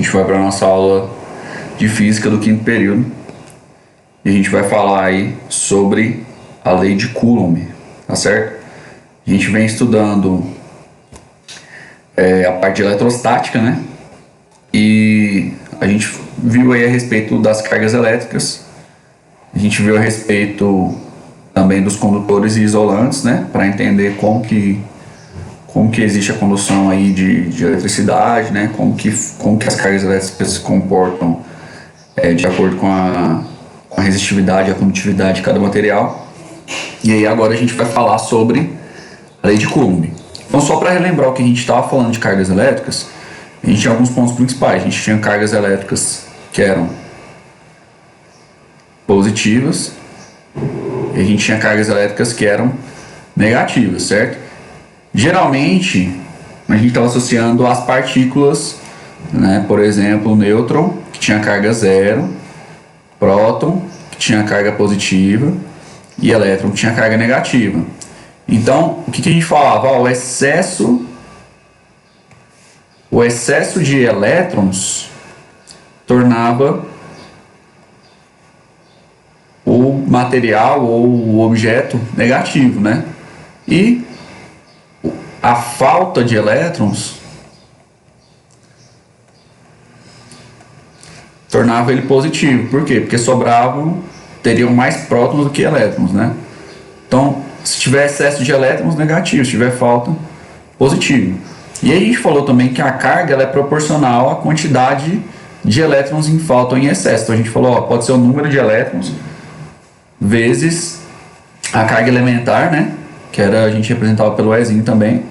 gente vai para a nossa aula de física do quinto período e a gente vai falar aí sobre a lei de Coulomb, tá certo? A gente vem estudando a parte de eletrostática, né? E a gente viu aí a respeito das cargas elétricas, a gente viu a respeito também dos condutores e isolantes, né? Para entender como que existe a condução aí de eletricidade, né? Como que as cargas elétricas se comportam de acordo com a resistividade e a condutividade de cada material. E aí agora a gente vai falar sobre a lei de Coulomb. Então, só para relembrar o que a gente estava falando de cargas elétricas, a gente tinha alguns pontos principais. A gente tinha cargas elétricas que eram positivas e a gente tinha cargas elétricas que eram negativas, certo? Geralmente, a gente estava associando as partículas, né? Por exemplo, o nêutron, que tinha carga zero, próton, que tinha carga positiva, e elétron, que tinha carga negativa. Então, o que a gente falava? O excesso de elétrons tornava o material ou o objeto negativo, né? E a falta de elétrons tornava ele positivo. Por quê? Porque teriam mais prótons do que elétrons, né? Então, se tiver excesso de elétrons, negativo. Se tiver falta, positivo. E aí a gente falou também que a carga ela é proporcional à quantidade de elétrons em falta ou em excesso. Então a gente falou, pode ser o número de elétrons vezes a carga elementar, né? Que a gente representava pelo Ezinho também.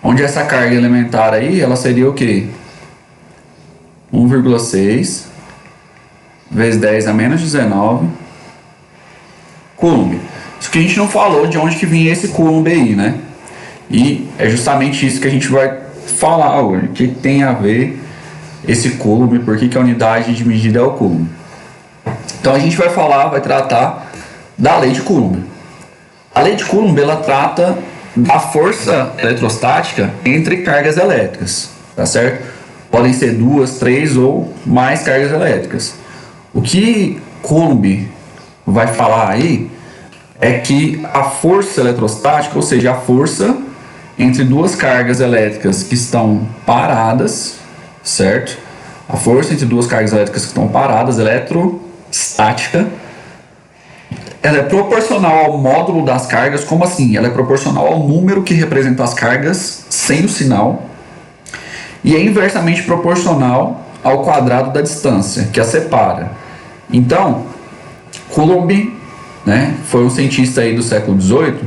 Onde essa carga elementar aí, ela seria o quê? 1,6 vezes 10 a menos 19 Coulomb. Isso que a gente não falou de onde que vinha esse Coulomb aí, né? E é justamente isso que a gente vai falar hoje. O que tem a ver esse Coulomb, por que a unidade de medida é o Coulomb. Então a gente vai tratar da lei de Coulomb. A lei de Coulomb, ela trata da força eletrostática entre cargas elétricas, tá certo? Podem ser 2, 3 ou mais cargas elétricas. O que Coulomb vai falar aí é que a força eletrostática, ou seja, a força entre duas cargas elétricas que estão paradas, certo? A força entre duas cargas elétricas que estão paradas, eletrostática, ela é proporcional ao módulo das cargas. Como assim? Ela é proporcional ao número que representa as cargas sem o sinal e é inversamente proporcional ao quadrado da distância que a separa. Então, Coulomb, né, foi um cientista aí do século XVIII.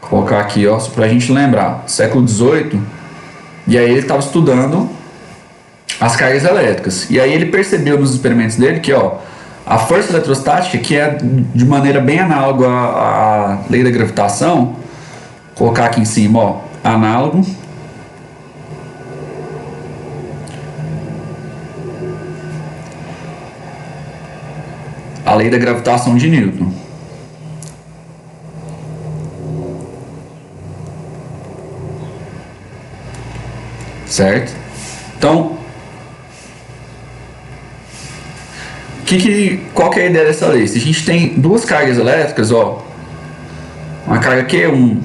Vou colocar aqui, só para a gente lembrar, século XVIII. E aí ele estava estudando as cargas elétricas. E aí ele percebeu nos experimentos dele que, a força eletrostática, que é de maneira bem análoga à lei da gravitação, vou colocar aqui em cima, análogo. A lei da gravitação de Newton. Certo? Então, qual que é a ideia dessa lei? Se a gente tem duas cargas elétricas, uma carga Q1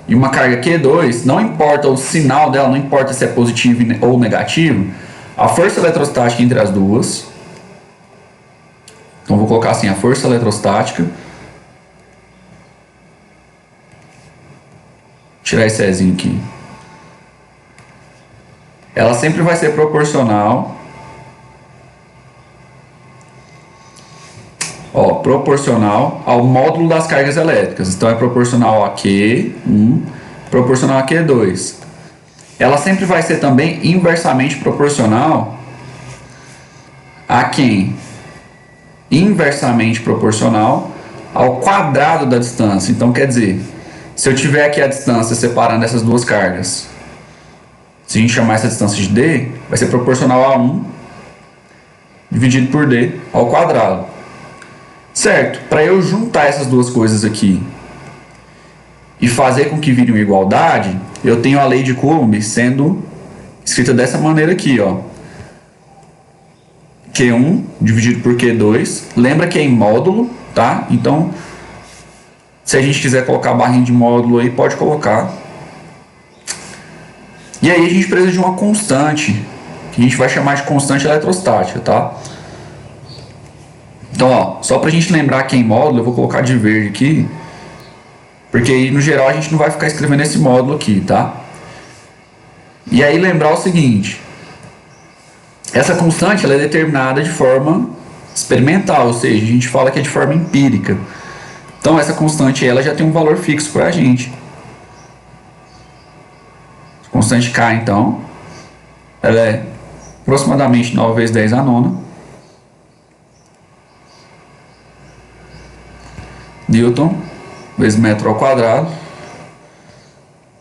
e uma carga Q2, não importa o sinal dela, não importa se é positivo ou negativo, a força eletrostática entre as duas, então vou colocar assim, a força eletrostática, tirar esse Ezinho aqui, ela sempre vai ser proporcional ao módulo das cargas elétricas. Então é proporcional a Q1, proporcional a Q2. Ela sempre vai ser também inversamente proporcional a quem? Inversamente proporcional ao quadrado da distância. Então quer dizer, se eu tiver aqui a distância separando essas duas cargas, se a gente chamar essa distância de D, vai ser proporcional a 1 dividido por D ao quadrado. Certo? Para eu juntar essas duas coisas aqui e fazer com que vire uma igualdade, eu tenho a lei de Coulomb sendo escrita dessa maneira aqui, ó. Q1 dividido por Q2. Lembra que é em módulo, tá? Então, se a gente quiser colocar a barrinha de módulo aí, pode colocar. E aí a gente precisa de uma constante, que a gente vai chamar de constante eletrostática, tá? Então, ó, só pra gente lembrar que é em módulo, eu vou colocar de verde aqui, porque aí, no geral, a gente não vai ficar escrevendo esse módulo aqui, tá? E aí lembrar o seguinte, essa constante ela é determinada de forma experimental, ou seja, a gente fala que é de forma empírica. Então essa constante ela já tem um valor fixo para a gente. A constante K, então, ela é aproximadamente 9 vezes 10 a nona Newton vezes metro ao quadrado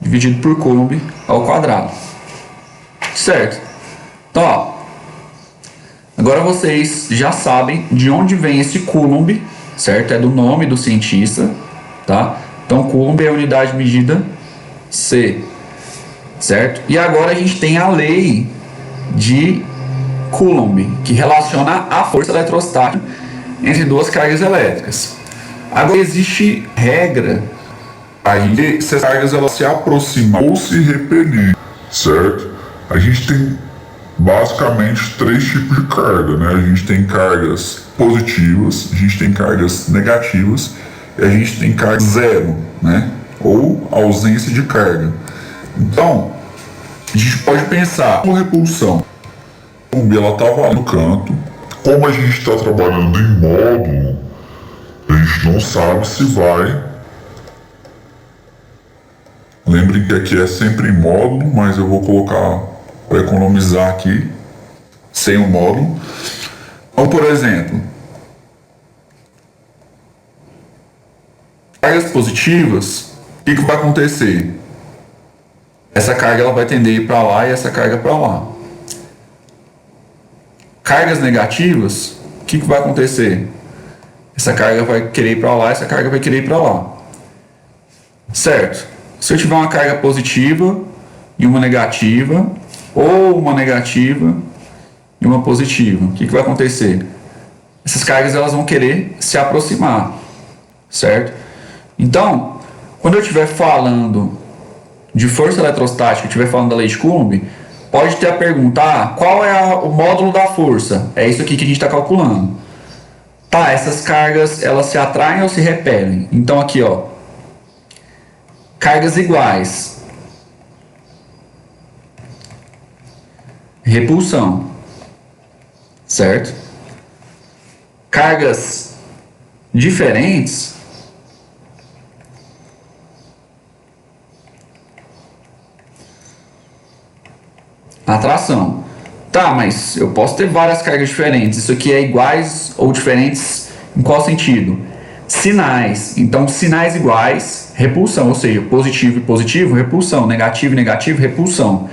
dividido por Coulomb ao quadrado. Certo? Então, ó, agora vocês já sabem de onde vem esse Coulomb, certo? É do nome do cientista, tá? Então, Coulomb é a unidade de medida C, certo? E agora a gente tem a lei de Coulomb, que relaciona a força eletrostática entre duas cargas elétricas. Agora existe regra. Aí, se as cargas elas se aproximam ou se repelir, certo? A gente tem basicamente três tipos de carga, né? A gente tem cargas positivas, a gente tem cargas negativas e a gente tem carga zero, né? Ou ausência de carga. Então, a gente pode pensar uma repulsão. Ela estava no canto. Como a gente está trabalhando em módulo, a gente não sabe se vai. Lembrem que aqui é sempre em módulo, mas eu vou colocar para economizar aqui sem o módulo. Então, por exemplo, cargas positivas, o que vai acontecer? Essa carga ela vai tender a ir para lá e essa carga para lá. Cargas negativas, o que vai acontecer? Essa carga vai querer ir para lá, essa carga vai querer ir para lá. Certo? Se eu tiver uma carga positiva e uma negativa, ou uma negativa e uma positiva, o que vai acontecer? Essas cargas elas vão querer se aproximar, certo? Então, quando eu estiver falando de força eletrostática, estiver falando da lei de Coulomb, pode ter a pergunta, qual é o módulo da força? É isso aqui que a gente está calculando. Tá, essas cargas elas se atraem ou se repelem? Então aqui, ó, cargas iguais, repulsão, certo? Cargas diferentes, atração. Tá, mas eu posso ter várias cargas diferentes. Isso aqui é iguais ou diferentes em qual sentido? Sinais. Então, sinais iguais, repulsão, ou seja, positivo e positivo, repulsão, negativo e negativo, repulsão.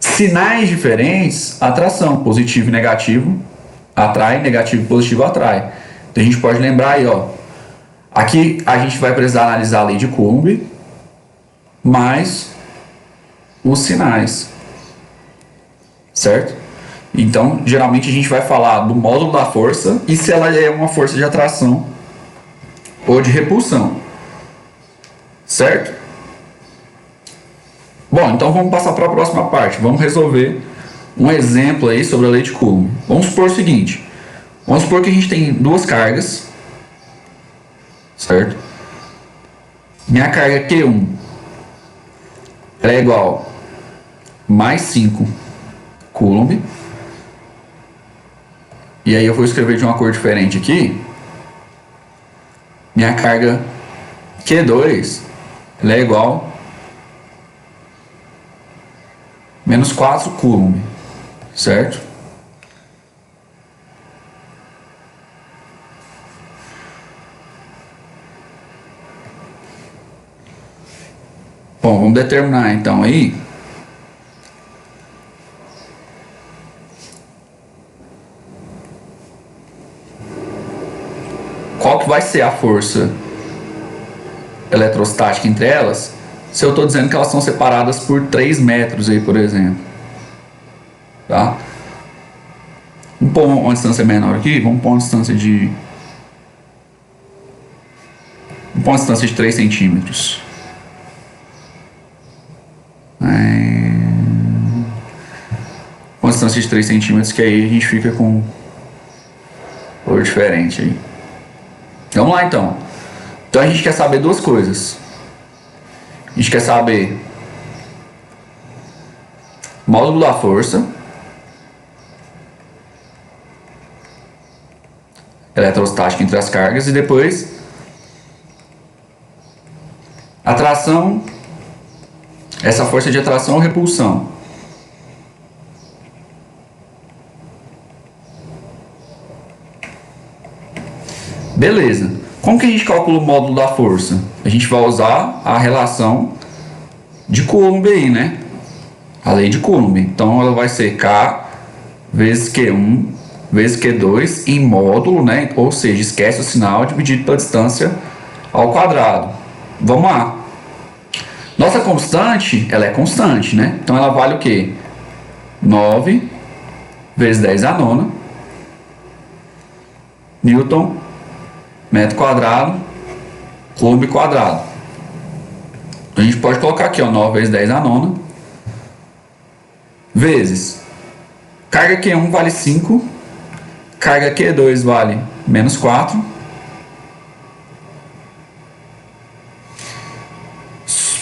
Sinais diferentes, atração, positivo e negativo, atrai, negativo e positivo atrai. Então a gente pode lembrar aí, ó. Aqui a gente vai precisar analisar a lei de Coulomb mais os sinais, certo? Então, geralmente a gente vai falar do módulo da força e se ela é uma força de atração ou de repulsão, certo? Bom, então vamos passar para a próxima parte. Vamos resolver um exemplo aí sobre a lei de Coulomb. Vamos supor o seguinte. Vamos supor que a gente tem duas cargas, certo? Minha carga Q1 ela é igual a mais 5 Coulomb. E aí eu vou escrever de uma cor diferente aqui. Minha carga Q2 ela é igual a menos 4 Coulomb, certo? Bom, vamos determinar então aí qual que vai ser a força eletrostática entre elas se eu estou dizendo que elas são separadas por 3 metros aí, por exemplo. Tá? Vamos pôr uma distância menor aqui, vamos pôr uma distância de 3 centímetros. Uma distância de 3 centímetros, que aí a gente fica com cor diferente aí. Vamos lá então. Então a gente quer saber duas coisas. A gente quer saber módulo da força, eletrostática entre as cargas, e depois atração, essa força de atração ou repulsão. Beleza. Como que a gente calcula o módulo da força? A gente vai usar a relação de Coulomb aí, né? A lei de Coulomb. Então ela vai ser K vezes Q1 vezes Q2 em módulo, né? Ou seja, esquece o sinal dividido pela distância ao quadrado. Vamos lá. Nossa constante, ela é constante, né? Então ela vale o quê? 9 vezes 10 a nona Newton metro quadrado Coulomb quadrado. Então a gente pode colocar aqui, ó, 9 vezes 10 a nona vezes carga Q1 vale 5, carga Q2 vale menos 4,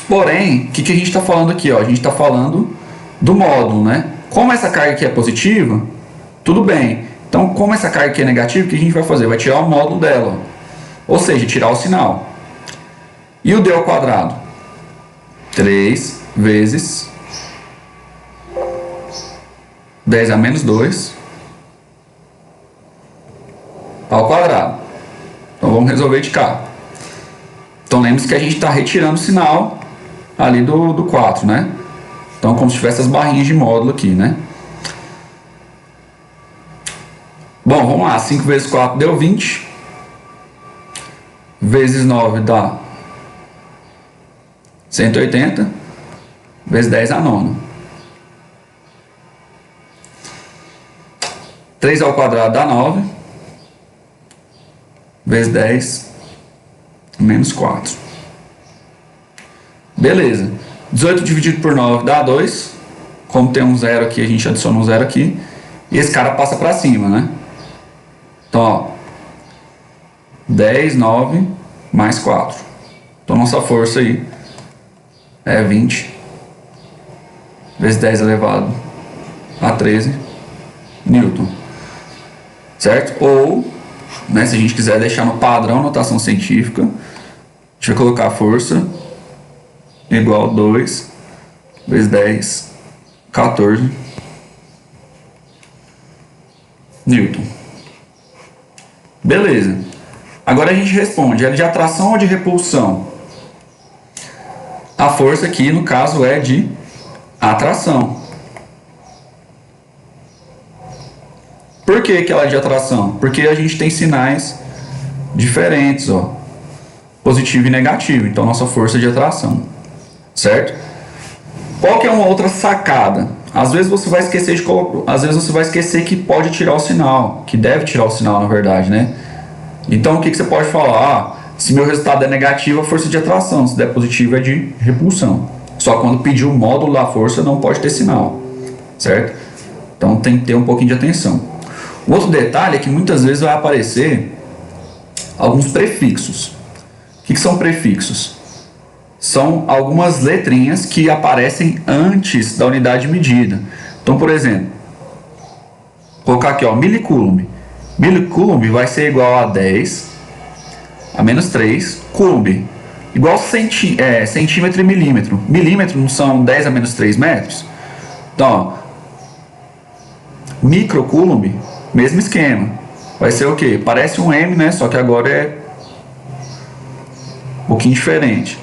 porém, o que a gente está falando aqui? Ó? A gente está falando do módulo, né? Como essa carga aqui é positiva, tudo bem. Então, como essa carga aqui é negativa, o que a gente vai fazer? Vai tirar o módulo dela, ó. Ou seja, tirar o sinal. E o D ao quadrado? 3 vezes 10 a menos 2 ao quadrado. Então vamos resolver de cá. Então lembre-se que a gente está retirando o sinal ali do 4, né? Então como se tivesse as barrinhas de módulo aqui, né? Bom, vamos lá. 5 vezes 4 deu 20. Vezes 9 dá 180. Vezes 10 a nona. 3 ao quadrado dá 9. Vezes 10 menos 4. Beleza. 18 dividido por 9 dá 2. Como tem um zero aqui, a gente adiciona um zero aqui. E esse cara passa para cima, né? Então, ó, 10, 9 mais 4. Então nossa força aí é 20 vezes 10 elevado a 13 Newton. Certo? Ou, né, se a gente quiser deixar no padrão notação científica, a gente vai colocar a força igual a 2 vezes 10, 14 Newton. Beleza. Agora a gente responde, é de atração ou de repulsão? A força aqui, no caso, é de atração. Por que ela é de atração? Porque a gente tem sinais diferentes, ó, positivo e negativo. Então nossa força é de atração, certo? Qual que é uma outra sacada? Às vezes você vai esquecer de colocar, às vezes você vai esquecer que pode tirar o sinal, que deve tirar o sinal, na verdade, né? Então o que você pode falar? Se meu resultado é negativo, a força de atração. Se der positivo, é de repulsão. Só quando pedir o módulo da força não pode ter sinal, certo? Então tem que ter um pouquinho de atenção. O outro detalhe é que muitas vezes vai aparecer alguns prefixos. O que são prefixos? São algumas letrinhas que aparecem antes da unidade de medida. Então, por exemplo, vou colocar aqui, ó, milicoulomb. Milicoulomb vai ser igual a 10 a menos 3 coulomb. Igual centímetro e milímetro. Milímetro não são 10 a menos 3 metros? Então, ó, microcoulomb, mesmo esquema. Vai ser o quê? Parece um M, né? Só que agora é um pouquinho diferente.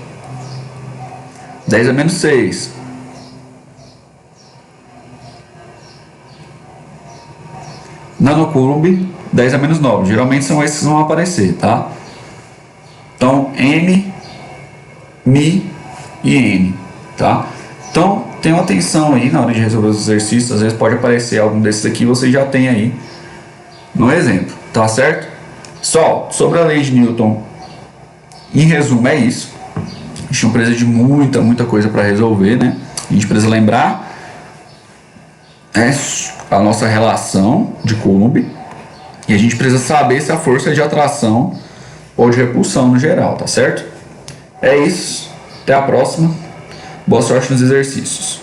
10 a menos 6. Nanocoulomb, 10 a menos 9. Geralmente são esses que vão aparecer, tá? Então, M Mi e N, tá? Então, tenham atenção aí na hora de resolver os exercícios. Às vezes pode aparecer algum desses aqui, você já tem aí no exemplo, tá certo? Só sobre a lei de Newton, em resumo, é isso. A gente não precisa de muita coisa para resolver, né? A gente precisa lembrar a nossa relação de Coulomb e a gente precisa saber se a força é de atração ou de repulsão no geral, tá certo? É isso. Até a próxima. Boa sorte nos exercícios.